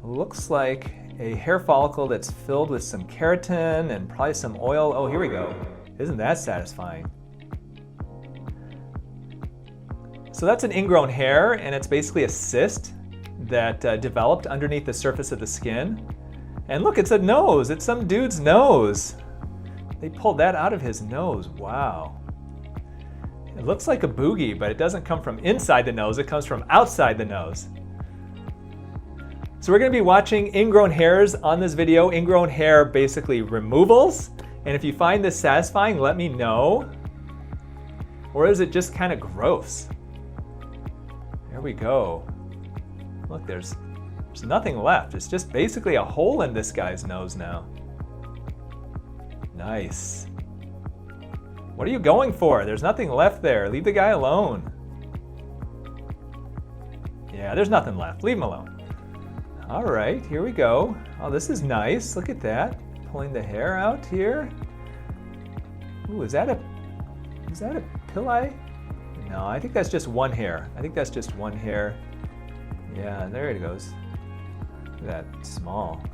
looks like a hair follicle that's filled with some keratin and probably some oil. Oh, here we go. Isn't that satisfying? So that's an ingrown hair, and it's basically a cyst that developed underneath the surface of the skin. And look, it's a nose. It's some dude's nose. They pulled that out of his nose. Wow. It looks like a boogie, but it doesn't come from inside the nose. It comes from outside the nose. So we're going to be watching ingrown hairs on this video. Ingrown hair basically removals. And if you find this satisfying, let me know. Or is it just kind of gross? There we go. Look, there's nothing left. It's just basically a hole in this guy's nose now. Nice. What are you going for? There's nothing left there. Leave the guy alone. Yeah, there's nothing left. Leave him alone. All right, here we go. Oh, this is nice. Look at that. Pulling the hair out here. Ooh, is that a pilli? No, I think that's just one hair. I think that's just one hair. Yeah, there it goes. Look at that, small.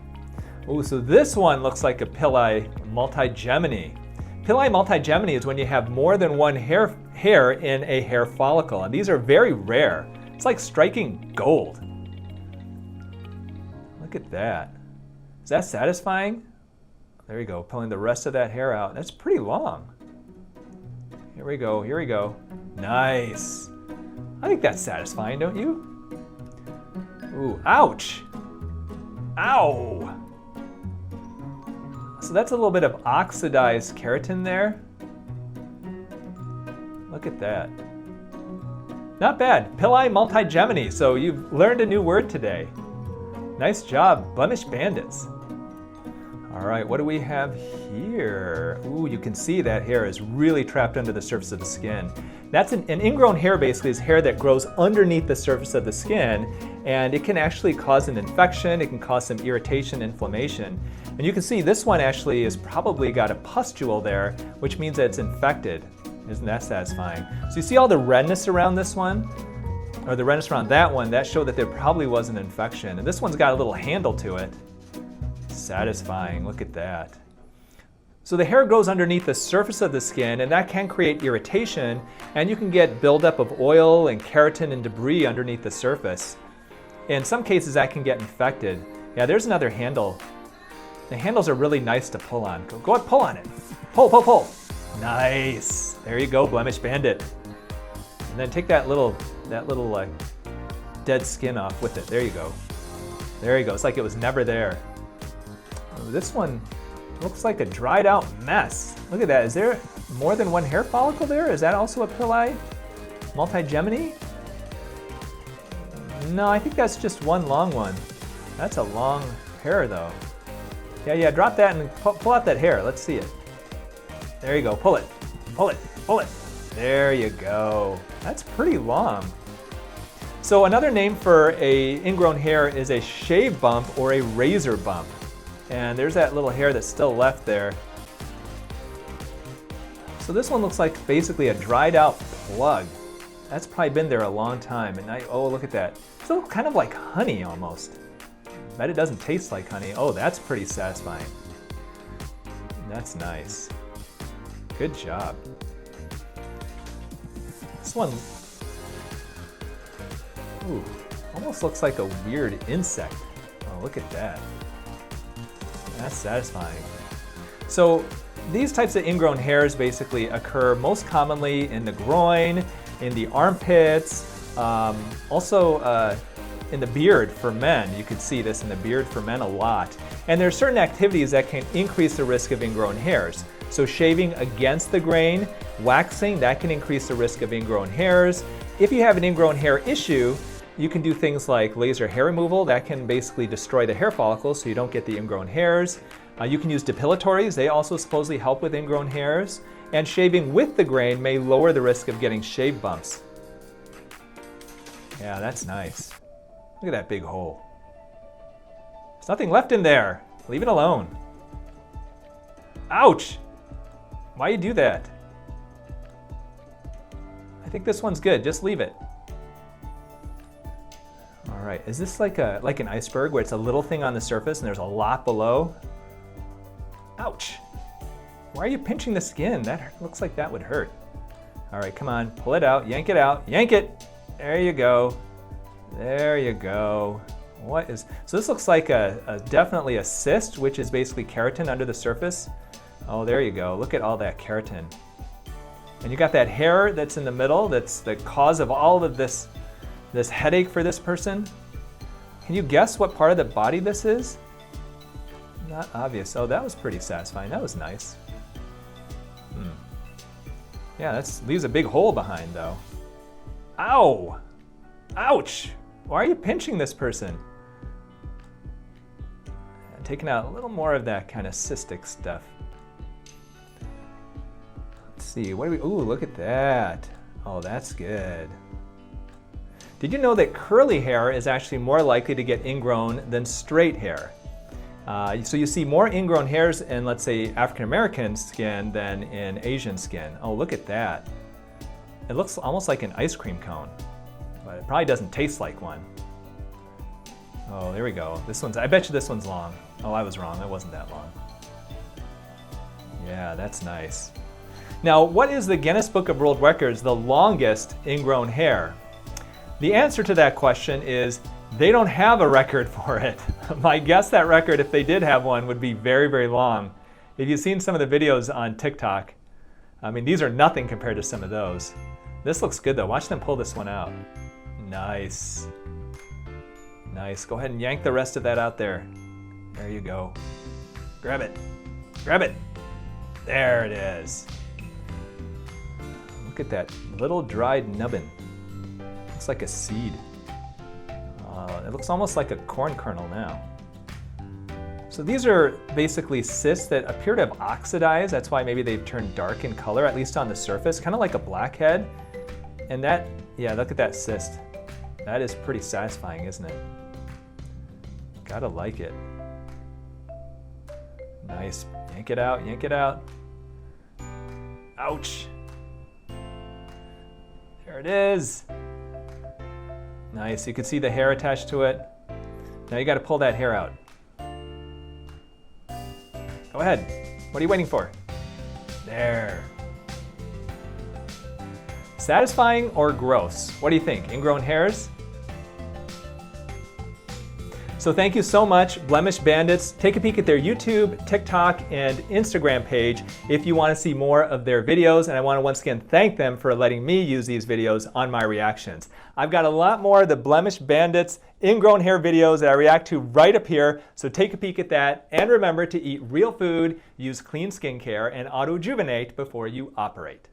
Ooh, so this one looks like a pilli multigemini. Pilli multigemini is when you have more than one hair in a hair follicle, and these are very rare. It's like striking gold. Look at that. Is that satisfying? There you go, pulling the rest of that hair out. That's pretty long. Here we go, here we go. Nice. I think that's satisfying, don't you? Ooh, ouch. Ow. So that's a little bit of oxidized keratin there. Look at that. Not bad. Pilli multigemini. So you've learned a new word today. Nice job, blemish bandits. All right, what do we have here? Ooh, you can see that hair is really trapped under the surface of the skin. That's an ingrown hair basically is hair that grows underneath the surface of the skin, and it can actually cause an infection. It can cause some irritation, inflammation. And you can see this one actually is probably got a pustule there, which means that it's infected. Isn't that satisfying? So you see all the redness around this one, or the redness around that one, that showed that there probably was an infection. And this one's got a little handle to it. Satisfying, look at that. So the hair grows underneath the surface of the skin, and that can create irritation, and you can get buildup of oil and keratin and debris underneath the surface. In some cases that can get infected. Yeah, there's another handle. The handles are really nice to pull on. Go ahead, pull on it. Pull, pull, pull. Nice. There you go, blemish bandit. And then take that little dead skin off with it. There you go. There you go. It's like it was never there. Oh, this one looks like a dried out mess. Look at that. Is there more than one hair follicle there? Is that also a pilli multigemini? No, I think that's just one long one. That's a long hair though. Yeah, drop that and pull out that hair. Let's see it. There you go. Pull it. Pull it. Pull it. There you go. That's pretty long. So another name for a ingrown hair is a shave bump or a razor bump. And there's that little hair that's still left there. So this one looks like basically a dried out plug. That's probably been there a long time. And oh, look at that. Still kind of like honey almost. Bet it doesn't taste like honey. Oh, that's pretty satisfying. That's nice. Good job. This one, ooh, almost looks like a weird insect. Oh, look at that. That's satisfying. So these types of ingrown hairs basically occur most commonly in the groin, in the armpits, also in the beard for men. You could see this in the beard for men a lot. And there are certain activities that can increase the risk of ingrown hairs. So shaving against the grain, waxing, that can increase the risk of ingrown hairs. If you have an ingrown hair issue, you can do things like laser hair removal. That can basically destroy the hair follicles so you don't get the ingrown hairs. You can use depilatories. They also supposedly help with ingrown hairs. And shaving with the grain may lower the risk of getting shave bumps. Yeah, that's nice. Look at that big hole. There's nothing left in there. Leave it alone. Ouch! Why you do that? I think this one's good. Just leave it. All All right, is this like an iceberg where it's a little thing on the surface and there's a lot below? Ouch. Why are you pinching the skin? That looks like that would hurt. All right, come on, pull it out, yank it. There you go. There you go. So this looks like definitely a cyst, which is basically keratin under the surface. Oh, there you go. Look at all that keratin. And you got that hair that's in the middle, that's the cause of all of this headache for this person. Can you guess what part of the body this is? Not obvious. Oh, that was pretty satisfying. That was nice. Yeah, that leaves a big hole behind though. Ow! Ouch! Why are you pinching this person? And taking out a little more of that kind of cystic stuff. Let's see, what do we, ooh, look at that. Oh, that's good. Did you know that curly hair is actually more likely to get ingrown than straight hair? So you see more ingrown hairs in, let's say, African American skin than in Asian skin. Oh, look at that. It looks almost like an ice cream cone, but it probably doesn't taste like one. Oh, there we go. I bet you this one's long. Oh, I was wrong, it wasn't that long. Yeah, that's nice. Now, what is the Guinness Book of World Records the longest ingrown hair? The answer to that question is they don't have a record for it. My guess that record, if they did have one, would be very, very long. If you've seen some of the videos on TikTok, I mean, these are nothing compared to some of those. This looks good though. Watch them pull this one out. Nice. Nice. Go ahead and yank the rest of that out there. There you go. Grab it. Grab it. There it is. Look at that little dried nubbin. Looks like a seed. It looks almost like a corn kernel now. So these are basically cysts that appear to have oxidized. That's why maybe they've turned dark in color, at least on the surface, kind of like a blackhead. And that, yeah, look at that cyst. That is pretty satisfying, isn't it? Gotta like it. Nice. Yank it out, yank it out. Ouch. There it is. Nice, you can see the hair attached to it. Now you gotta pull that hair out. Go ahead. What are you waiting for? There. Satisfying or gross? What do you think? Ingrown hairs? So thank you so much, Blemish Bandits. Take a peek at their YouTube, TikTok, and Instagram page if you want to see more of their videos. And I want to once again thank them for letting me use these videos on my reactions. I've got a lot more of the Blemish Bandits ingrown hair videos that I react to right up here. So take a peek at that. And remember to eat real food, use clean skincare, and auto-rejuvenate before you operate.